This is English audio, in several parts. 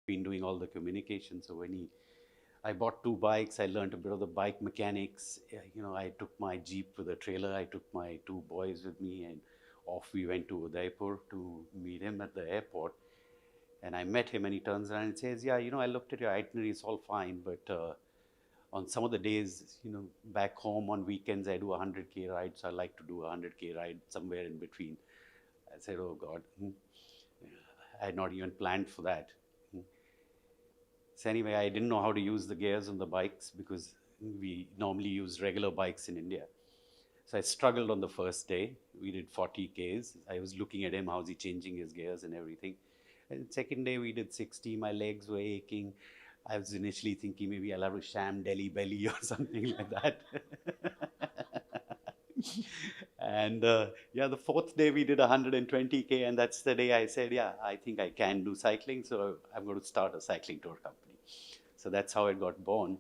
been doing all the communication. So I bought two bikes. I learned a bit of the bike mechanics. I took my Jeep with a trailer. I took my two boys with me, and off we went to Udaipur to meet him at the airport. And I met him, and he turns around and says, "Yeah, I looked at your itinerary. It's all fine, but on some of the days, back home on weekends, I do 100K rides. So I like to do a 100K ride somewhere in between." I said, "Oh God." I had not even planned for that. So anyway, I didn't know how to use the gears on the bikes because we normally use regular bikes in India. So I struggled on the first day. We did 40 Ks. I was looking at him, how's he changing his gears and everything. And second day we did 60. My legs were aching. I was initially thinking maybe I'll have a sham Delhi belly or something like that. And yeah, the fourth day we did 120K, and that's the day I said, yeah, I think I can do cycling, so I'm going to start a cycling tour company. So that's how it got born.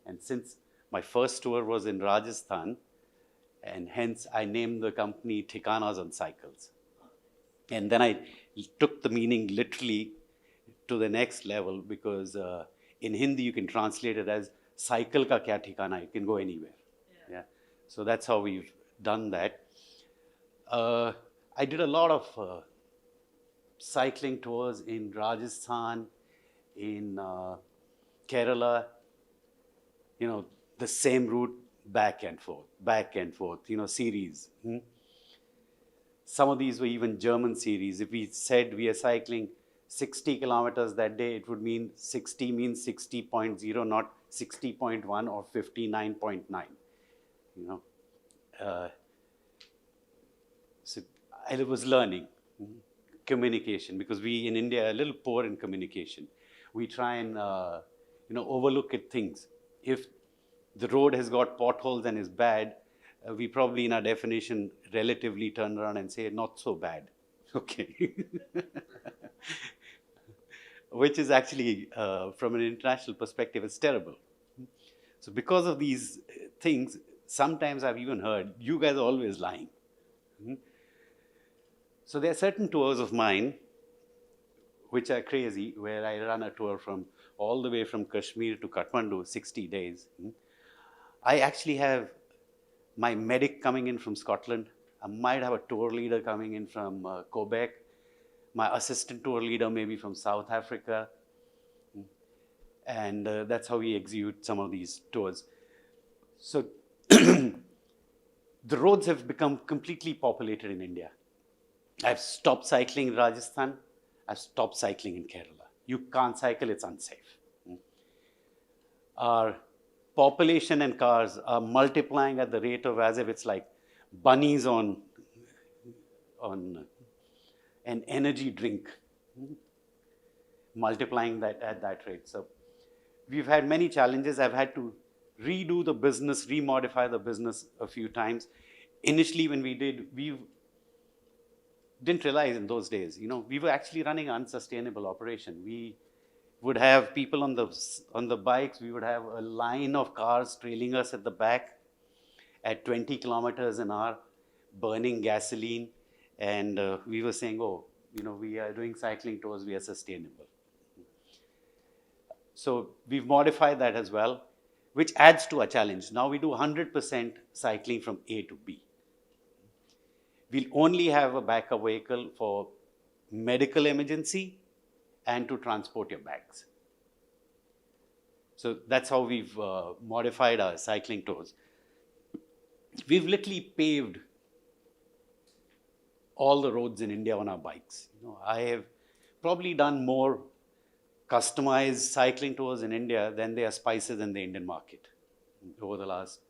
And since my first tour was in Rajasthan, and hence I named the company Thikanas on Cycles. And then I took the meaning literally to the next level, because in Hindi you can translate it as cycle ka kya thikana, you can go anywhere. Yeah. So that's how we've done that. I did a lot of cycling tours in Rajasthan, in Kerala, the same route back and forth, series. Some of these were even German series. If we said we are cycling 60 kilometers that day, it would mean 60 means 60.0, not 60.1 or 59.9. So I was learning communication, because we in India are a little poor in communication. We try and overlook at things. If the road has got potholes and is bad, we probably in our definition relatively turn around and say not so bad. Okay. Which is actually, from an international perspective, it's terrible. So because of these things, sometimes I've even heard, you guys are always lying. So there are certain tours of mine which are crazy, where I run a tour from all the way from Kashmir to Kathmandu, 60 days. I actually have my medic coming in from Scotland. I might have a tour leader coming in from Quebec. My assistant tour leader maybe from South Africa. And that's how we execute some of these tours. So the roads have become completely populated in India. I've stopped cycling in Rajasthan. I've stopped cycling in Kerala. You can't cycle, it's unsafe. Our population and cars are multiplying at the rate of as if it's like bunnies on an energy drink, multiplying that at that rate. So we've had many challenges. I've had to redo the business, remodify the business a few times. Initially, when we didn't realize in those days, we were actually running an unsustainable operation. We would have people on the bikes. We would have a line of cars trailing us at the back at 20 kilometers an hour, burning gasoline. And we were saying, oh, we are doing cycling tours, we are sustainable. So we've modified that as well, which adds to a challenge. Now we do 100% cycling from A to B. We'll only have a backup vehicle for medical emergency and to transport your bags. So that's how we've modified our cycling tours. We've literally paved all the roads in India on our bikes. I have probably done more customized cycling tours in India than there are spices in the Indian market over the last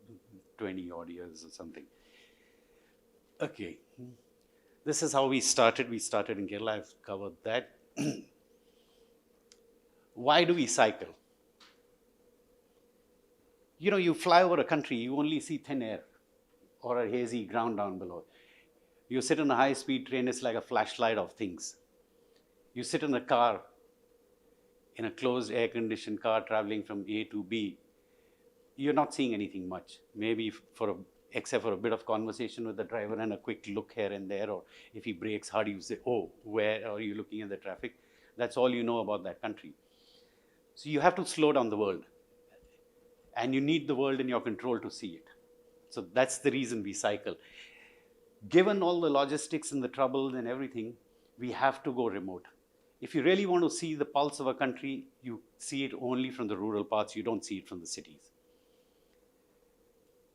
20 odd years or something. Okay, this is how we started. We started in Kerala, I've covered that. Why do we cycle? You fly over a country, you only see thin air or a hazy ground down below. You sit in a high-speed train, it's like a flashlight of things. You sit in a car, in a closed air-conditioned car traveling from A to B, you're not seeing anything much. Maybe except for a bit of conversation with the driver and a quick look here and there, or if he brakes hard, you say, oh, where are you looking at the traffic? That's all you know about that country. So you have to slow down the world. And you need the world in your control to see it. So that's the reason we cycle. Given all the logistics and the troubles and everything, we have to go remote. If you really want to see the pulse of a country, you see it only from the rural parts. You don't see it from the cities.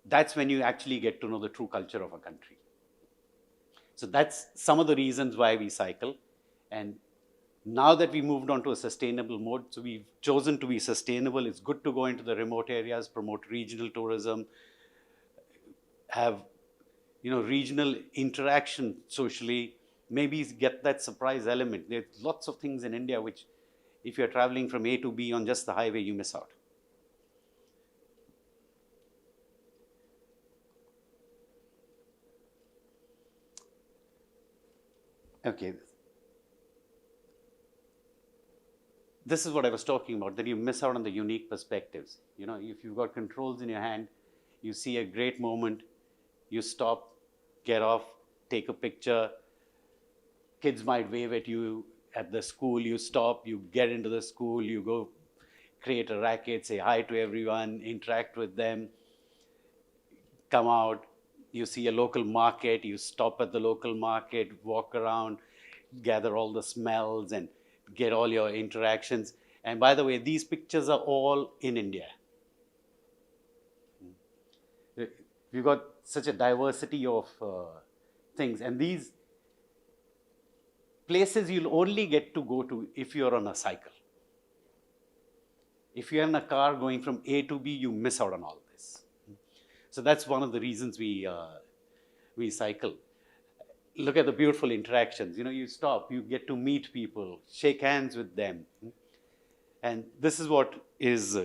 That's when you actually get to know the true culture of a country. So that's some of the reasons why we cycle. And now that we moved on to a sustainable mode, so we've chosen to be sustainable. It's good to go into the remote areas, promote regional tourism, have regional interaction socially, maybe get that surprise element. There's lots of things in India which, if you're traveling from A to B on just the highway, you miss out. Okay. This is what I was talking about, that you miss out on the unique perspectives. If you've got controls in your hand, you see a great moment, you stop, get off, take a picture. Kids might wave at you at the school, you stop, you get into the school, you go create a racket, say hi to everyone, interact with them, come out, you see a local market, you stop at the local market, walk around, gather all the smells and get all your interactions. And by the way, these pictures are all in India. We've got such a diversity of things, and these places you'll only get to go to if you're on a cycle. If you're in a car going from A to B, you miss out on all this. So that's one of the reasons we cycle. Look at the beautiful interactions. You stop, you get to meet people, shake hands with them. And this is what is,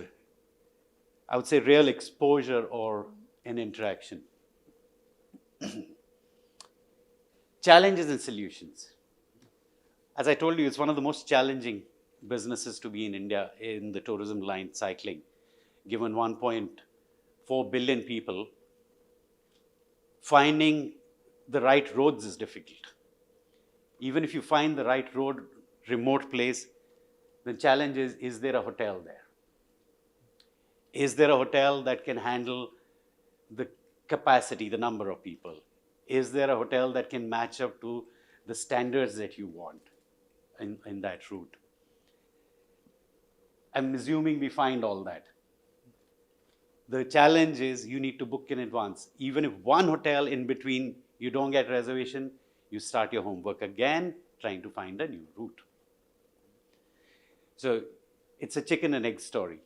I would say, real exposure or an interaction. Challenges and solutions. As I told you, it's one of the most challenging businesses to be in India in the tourism line, cycling. Given 1.4 billion people, finding the right roads is difficult. Even if you find the right road, remote place, the challenge is there a hotel there? Is there a hotel that can handle the capacity, the number of people? Is there a hotel that can match up to the standards that you want in that route? I'm assuming we find all that. The challenge is you need to book in advance. Even if one hotel in between you don't get reservation, you start your homework again, trying to find a new route. So it's a chicken and egg story.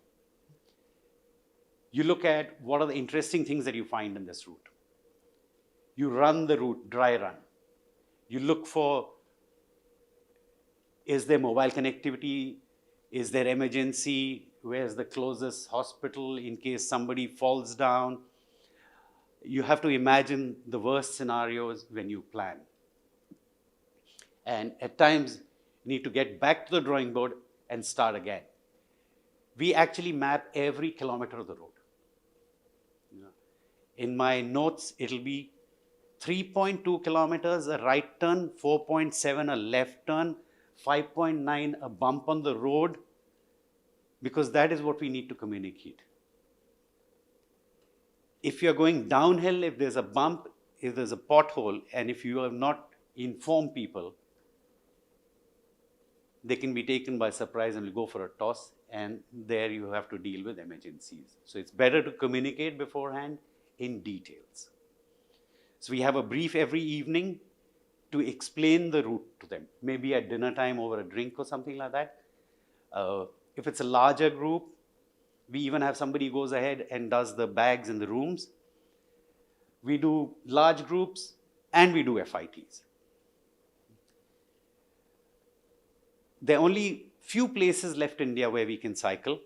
You look at what are the interesting things that you find in this route. You run the route, dry run. You look for, is there mobile connectivity? Is there emergency? Where's the closest hospital in case somebody falls down? You have to imagine the worst scenarios when you plan. And at times, you need to get back to the drawing board and start again. We actually map every kilometer of the road. In my notes, it'll be 3.2 kilometers a right turn, 4.7 a left turn, 5.9 a bump on the road, because that is what we need to communicate. If you're going downhill, if there's a bump, if there's a pothole, and if you have not informed people, they can be taken by surprise and will go for a toss, and there you have to deal with emergencies. So it's better to communicate beforehand in details. So we have a brief every evening to explain the route to them, maybe at dinner time over a drink or something like that. If it's a larger group, we even have somebody goes ahead and does the bags in the rooms. We do large groups and we do FITs. There are only few places left in India where we can cycle.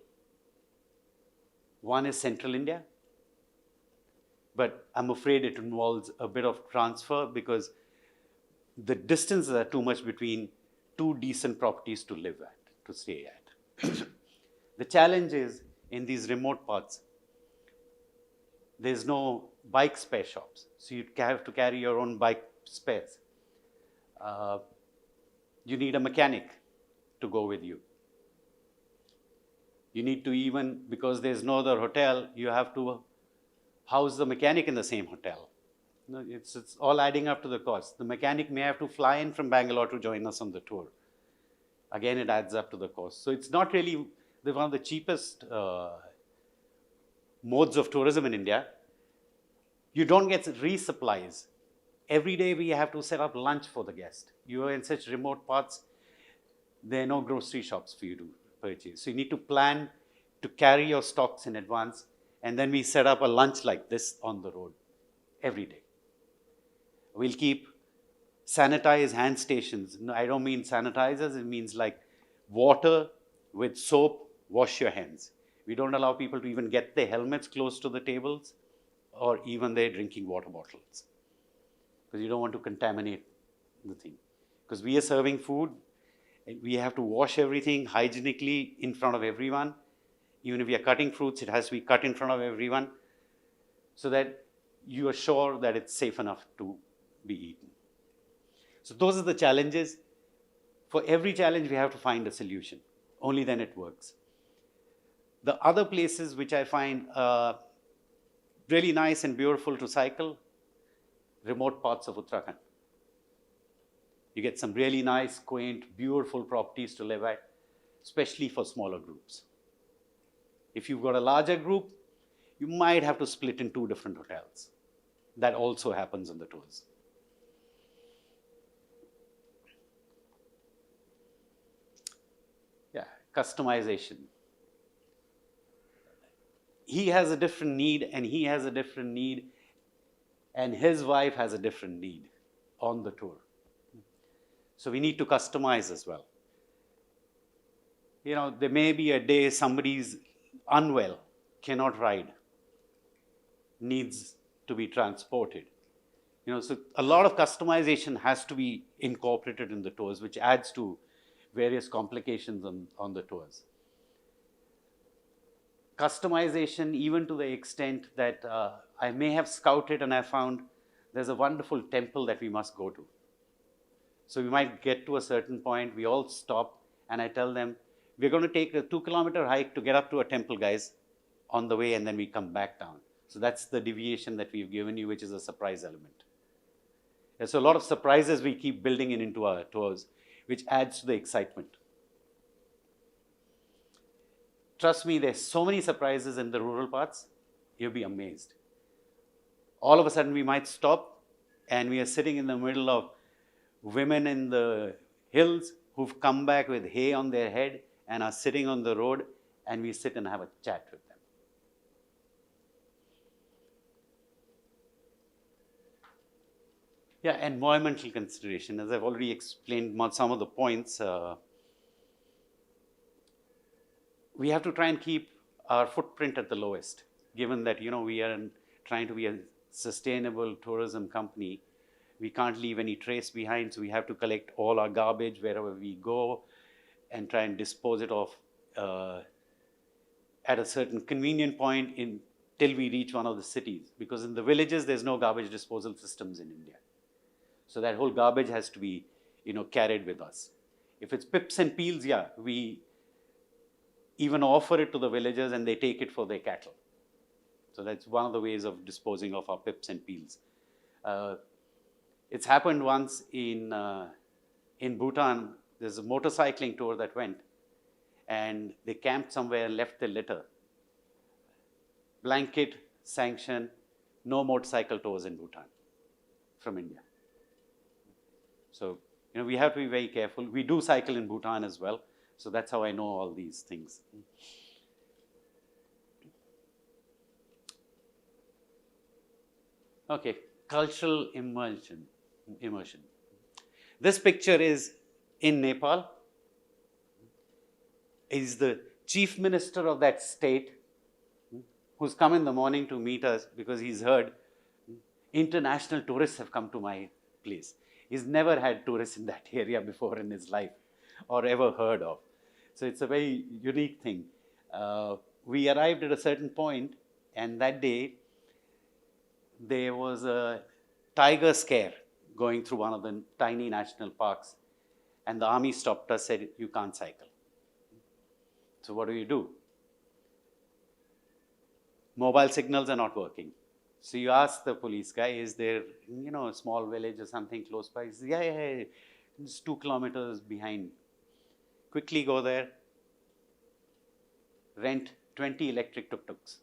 One is Central India, but I'm afraid it involves a bit of transfer because the distances are too much between two decent properties to live at, to stay at. The challenge is in these remote parts, there's no bike spare shops. So you have to carry your own bike spares. You need a mechanic to go with you. You need to even, because there's no other hotel, you have to house the mechanic in the same hotel. It's all adding up to the cost. The mechanic may have to fly in from Bangalore to join us on the tour. Again, it adds up to the cost. So it's not really one of the cheapest modes of tourism in India. You don't get resupplies. Every day we have to set up lunch for the guest. You are in such remote parts, there are no grocery shops for you to purchase. So you need to plan to carry your stocks in advance, and then we set up a lunch like this on the road every day. We'll keep sanitized hand stations. No, I don't mean sanitizers, it means like water with soap, wash your hands. We don't allow people to even get their helmets close to the tables or even their drinking water bottles, because you don't want to contaminate the thing. Because we are serving food, we have to wash everything hygienically in front of everyone. Even if we are cutting fruits, it has to be cut in front of everyone so that you are sure that it's safe enough to be eaten. So those are the challenges. For every challenge, we have to find a solution. Only then it works. The other places which I find really nice and beautiful to cycle, remote parts of Uttarakhand. You get some really nice, quaint, beautiful properties to live at, especially for smaller groups. If you've got a larger group, you might have to split in 2 different hotels. That also happens on the tours. Yeah, customization. He has a different need, and he has a different need, and his wife has a different need on the tour. So we need to customize as well. You know, there may be a day somebody's unwell, cannot ride, needs to be transported. You know, so a lot of customization has to be incorporated in the tours, which adds to various complications on the tours. Customization, even to the extent that I may have scouted and I found there's a wonderful temple that we must go to. So we might get to a certain point, we all stop, and I tell them, we're going to take a 2-kilometer hike to get up to a temple, guys, on the way, and then we come back down. So that's the deviation that we've given you, which is a surprise element. There's a lot of surprises we keep building into our tours, which adds to the excitement. Trust me, there's so many surprises in the rural parts, you'll be amazed. All of a sudden, we might stop, and we are sitting in the middle of women in the hills who've come back with hay on their head and are sitting on the road, and we sit and have a chat with them. Yeah, environmental consideration. As I've already explained some of the points, we have to try and keep our footprint at the lowest, given that, you know, we are trying to be a sustainable tourism company. We can't leave any trace behind, so we have to collect all our garbage wherever we go and try and dispose it off at a certain convenient point till we reach one of the cities. Because in the villages, there's no garbage disposal systems in India. So that whole garbage has to be, you know, carried with us. If it's pips and peels, yeah, we even offer it to the villagers and they take it for their cattle. So that's one of the ways of disposing of our pips and peels. It's happened once in Bhutan. There's a motorcycling tour that went, and they camped somewhere and left their litter. Blanket sanction, no motorcycle tours in Bhutan from India. So, you know, we have to be very careful. We do cycle in Bhutan as well, so that's how I know all these things. Okay, cultural immersion. This picture is in Nepal. He's the chief minister of that state who's come in the morning to meet us because he's heard international tourists have come to my place. He's never had tourists in that area before in his life or ever heard of. So it's a very unique thing. We arrived at a certain point, and that day there was a tiger scare going through one of the tiny national parks, and the army stopped us, said, you can't cycle. So what do you do? Mobile signals are not working. So you ask the police guy, is there, a small village or something close by? He says, yeah, yeah, yeah, it's 2 kilometers behind. Quickly go there, rent 20 electric tuk-tuks.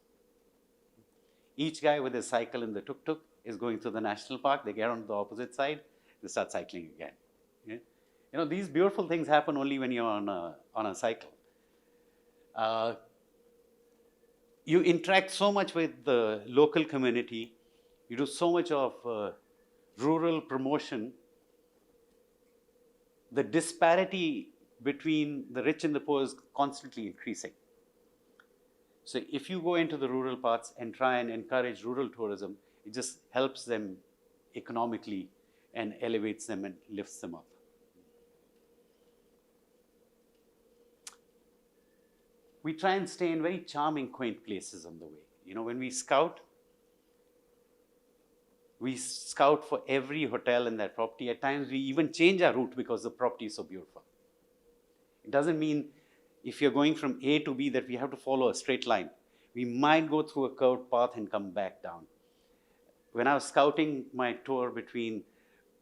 Each guy with his cycle in the tuk-tuk is going through the national park. They get on the opposite side, they start cycling again. Yeah? These beautiful things happen only when you're on a cycle. You interact so much with the local community. You do so much of rural promotion. The disparity between the rich and the poor is constantly increasing. So if you go into the rural parts and try and encourage rural tourism, it just helps them economically and elevates them and lifts them up. We try and stay in very charming, quaint places on the way. When we scout for every hotel in that property. At times, we even change our route because the property is so beautiful. It doesn't mean if you're going from A to B that we have to follow a straight line. We might go through a curved path and come back down. When I was scouting my tour between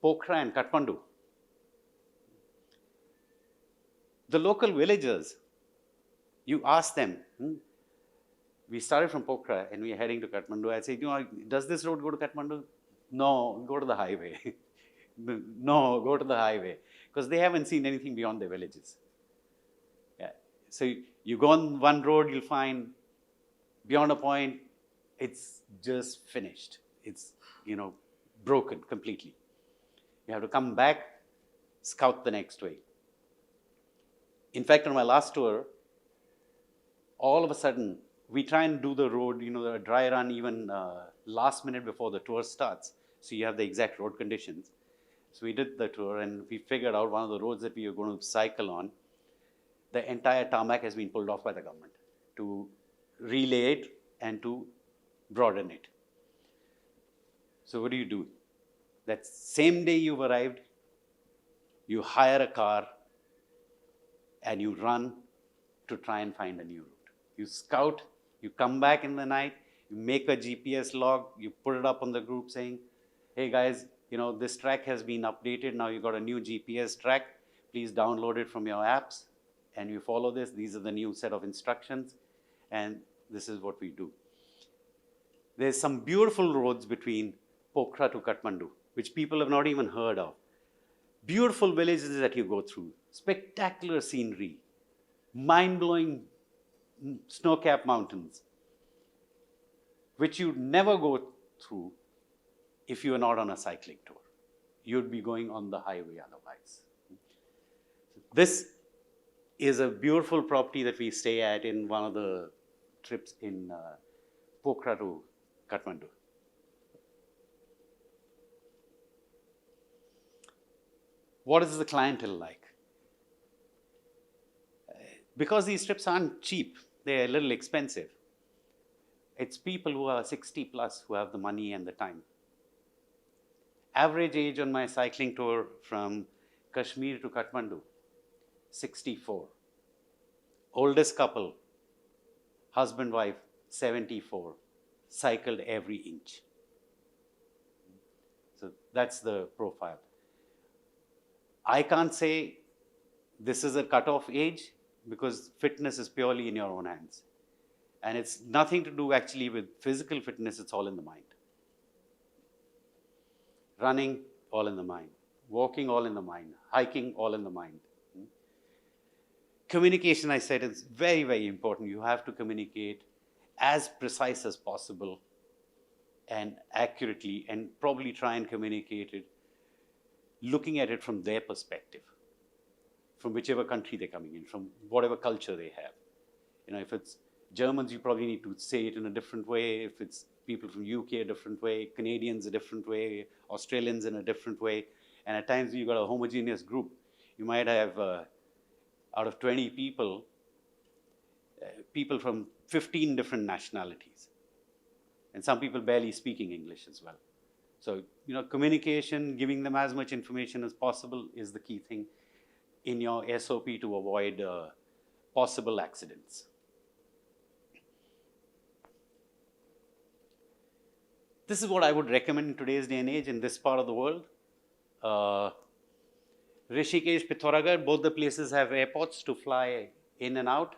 Pokhara and Kathmandu, the local villagers, you ask them, we started from Pokhara and we are heading to Kathmandu. I say, does this road go to Kathmandu? No, go to the highway. No, go to the highway. Because they haven't seen anything beyond their villages. Yeah. So you go on one road, you'll find beyond a point, it's just finished. It's, broken completely. You have to come back, scout the next way. In fact, on my last tour, all of a sudden, we try and do the road, the dry run even last minute before the tour starts. So you have the exact road conditions. So we did the tour and we figured out one of the roads that we were going to cycle on. The entire tarmac has been pulled off by the government to relay it and to broaden it. So what do? That same day you've arrived, you hire a car and you run to try and find a new route. You scout, you come back in the night, you make a GPS log, you put it up on the group saying, hey guys, this track has been updated, now you got a new GPS track, please download it from your apps, and you follow this, these are the new set of instructions, and this is what we do. There's some beautiful roads between Pokhara to Kathmandu, which people have not even heard of. Beautiful villages that you go through, spectacular scenery, mind-blowing snow-capped mountains, which you'd never go through if you were not on a cycling tour. You'd be going on the highway otherwise. This is a beautiful property that we stay at in one of the trips in Pokhara to Kathmandu. What is the clientele like? Because these trips aren't cheap, they're a little expensive. It's people who are 60 plus who have the money and the time. Average age on my cycling tour from Kashmir to Kathmandu, 64. Oldest couple, husband, wife, 74. Cycled every inch. So that's the profile. I can't say this is a cutoff age because fitness is purely in your own hands. And it's nothing to do actually with physical fitness, it's all in the mind. Running, all in the mind. Walking, all in the mind. Hiking, all in the mind. Communication, I said, is very, very important. You have to communicate as precise as possible and accurately, and probably try and communicate it looking at it from their perspective, from whichever country they're coming in, from whatever culture they have. If it's Germans, you probably need to say it in a different way. If it's people from UK, a different way. Canadians, a different way. Australians, in a different way. And at times, you've got a homogeneous group. You might have, out of 20 people, people from 15 different nationalities. And some people barely speaking English as well. So, communication, giving them as much information as possible is the key thing in your SOP to avoid possible accidents. This is what I would recommend in today's day and age in this part of the world. Rishikesh, Pithoragarh, both the places have airports to fly in and out.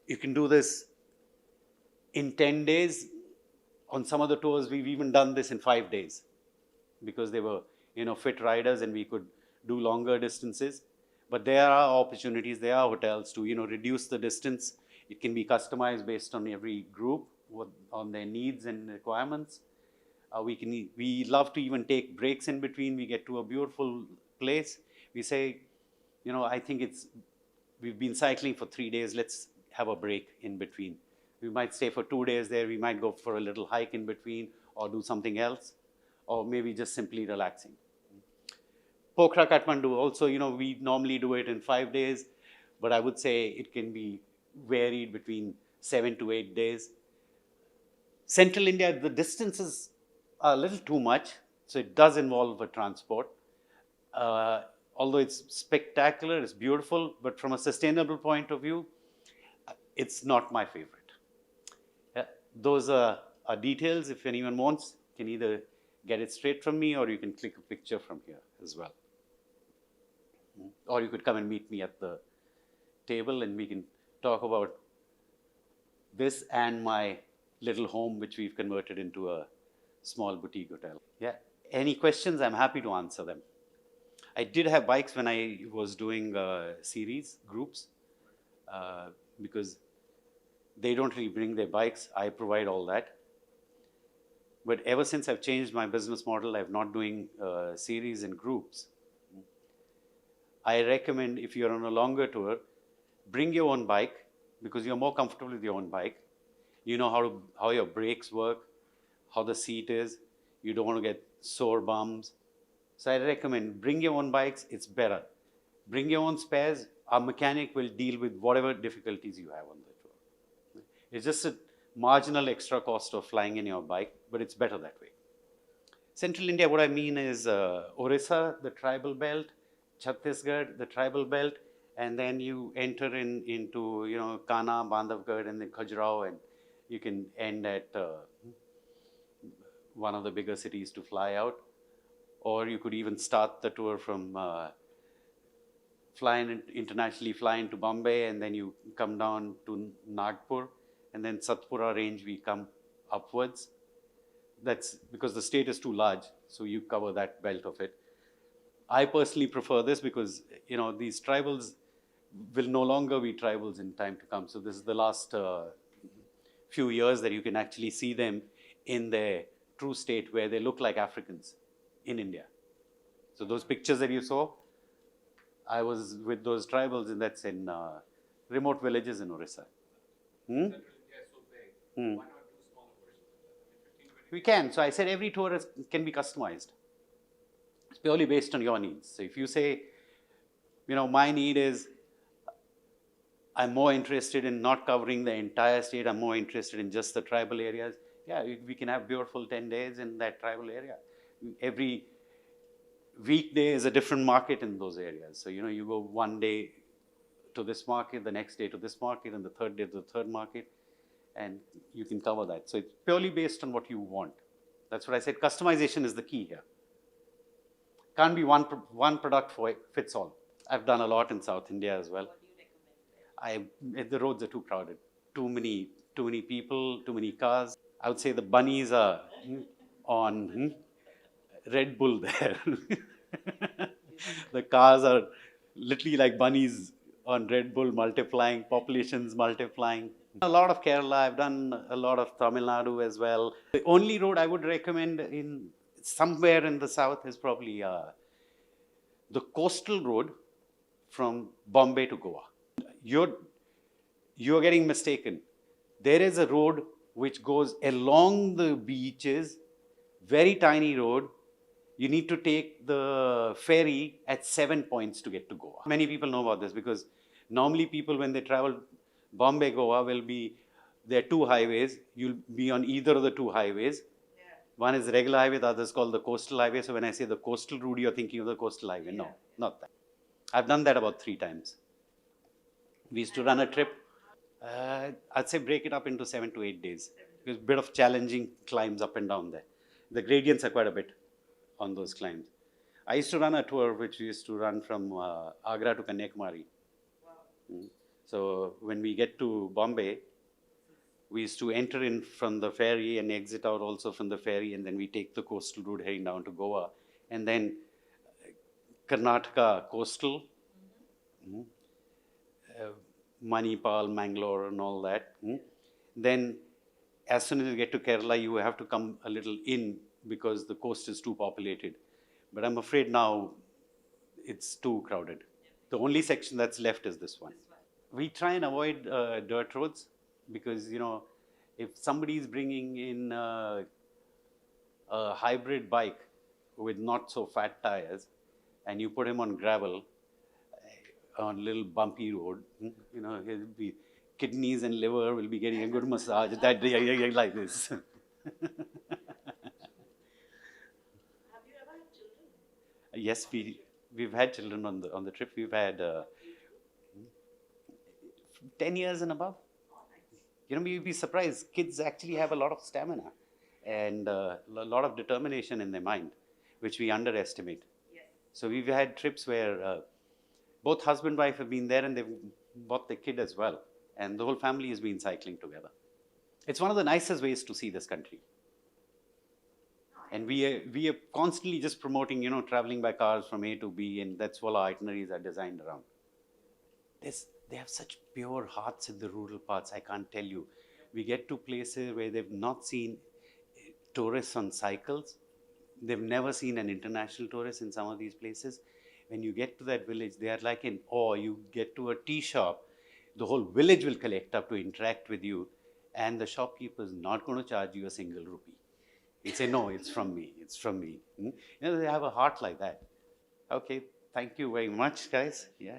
You can do this in 10 days. On some of the tours, we've even done this in 5 days because they were, fit riders and we could do longer distances. But there are opportunities, there are hotels to, reduce the distance. It can be customized based on every group, on their needs and requirements. We love to even take breaks in between. We get to a beautiful place. We say, I think we've been cycling for 3 days. Let's have a break in between. We might stay for 2 days there. We might go for a little hike in between or do something else, or maybe just simply relaxing. Pokhara, Kathmandu also, we normally do it in 5 days, but I would say it can be varied between 7 to 8 days. Central India, the distances are a little too much, so it does involve a transport. Although it's spectacular, it's beautiful, but from a sustainable point of view, it's not my favorite. Those are details. If anyone wants, can either get it straight from me or you can click a picture from here as well. Or you could come and meet me at the table and we can talk about this and my little home, which we've converted into a small boutique hotel. Yeah. Any questions? I'm happy to answer them. I did have bikes when I was doing series groups because they don't really bring their bikes. I provide all that. But ever since I've changed my business model, I'm not doing series and groups. I recommend if you're on a longer tour, bring your own bike because you're more comfortable with your own bike. You know how your brakes work, how the seat is. You don't want to get sore bums. So I recommend bring your own bikes. It's better. Bring your own spares. Our mechanic will deal with whatever difficulties you have on the tour. It's just a marginal extra cost of flying in your bike, but it's better that way. Central India, what I mean is Orissa, the tribal belt, Chhattisgarh, the tribal belt, and then you enter into Kana, Bandhavgarh, and then Khajuraho, and you can end at one of the bigger cities to fly out. Or you could even start the tour from internationally fly into Bombay, and then you come down to Nagpur, and then Satpura range we come upwards. That's because the state is too large, so you cover that belt of it. I personally prefer this because these tribals will no longer be tribals in time to come. So this is the last few years that you can actually see them in their true state where they look like Africans in India. So those pictures that you saw, I was with those tribals, and that's in remote villages in Orissa. Central India is so big. Why not do smaller versions of that? I mean, 15, 20 We can. So I said every tour can be customized. It's purely based on your needs. So if you say, my need is, I'm more interested in not covering the entire state, I'm more interested in just the tribal areas, yeah, we can have beautiful 10 days in that tribal area. Every weekday is a different market in those areas. So, you go one day to this market, the next day to this market, and the third day to the third market, and you can cover that. So it's purely based on what you want. That's what I said. Customization is the key here. Can't be one product fits all. I've done a lot in South India as well. What do you recommend? The roads are too crowded. Too many people, too many cars. I would say the bunnies are on Red Bull there. The cars are literally like bunnies on Red Bull, multiplying, populations multiplying. A lot of Kerala, I've done a lot of Tamil Nadu as well. The only road I would recommend in somewhere in the south is probably the coastal road from Bombay to Goa. You're getting mistaken. There is a road which goes along the beaches, very tiny road. You need to take the ferry at 7 points to get to Goa. Many people know about this because normally people when they travel Bombay, Goa there are two highways. You'll be on either of the two highways. Yeah. One is the regular highway, the other is called the coastal highway. So when I say the coastal route, you're thinking of the coastal highway. Yeah. No, not that. I've done that about 3 times. We used to run a trip. I'd say break it up into 7 to 8 days. 7 to There's a bit of challenging climbs up and down there. The gradients are quite a bit on those climbs. I used to run a tour which we used to run from Agra to Kanyakumari. Mm. So when we get to Bombay, we used to enter in from the ferry and exit out also from the ferry, and then we take the coastal route heading down to Goa, and then Karnataka coastal, Manipal, Mangalore, and all that. Then, as soon as you get to Kerala, you have to come a little in because the coast is too populated. But I'm afraid now it's too crowded. The only section that's left is this one. We try and avoid dirt roads because, you know, if somebody is bringing in a hybrid bike with not so fat tires and you put him on gravel, on a little bumpy road, you know, he'll be, kidneys and liver will be getting a good massage that day like this. Have you ever had children? Yes, we've had children on the trip. We've had 10 years and above. Oh, nice. You know, you'd be surprised. Kids actually have a lot of stamina and a lot of determination in their mind, which we underestimate. Yes. So we've had trips where both husband and wife have been there and they've brought their kid as well. And the whole family has been cycling together. It's one of the nicest ways to see this country. And we are constantly just promoting, you know, traveling by cars from A to B, and that's what our itineraries are designed around. They have such pure hearts in the rural parts, I can't tell you. We get to places where they've not seen tourists on cycles. They've never seen an international tourist in some of these places. When you get to that village, they are like in awe. You get to a tea shop, the whole village will collect up to interact with you, and the shopkeeper is not going to charge you a single rupee. He'll say, no, it's from me, it's from me. You know, they have a heart like that. Okay, thank you very much, guys. Yeah.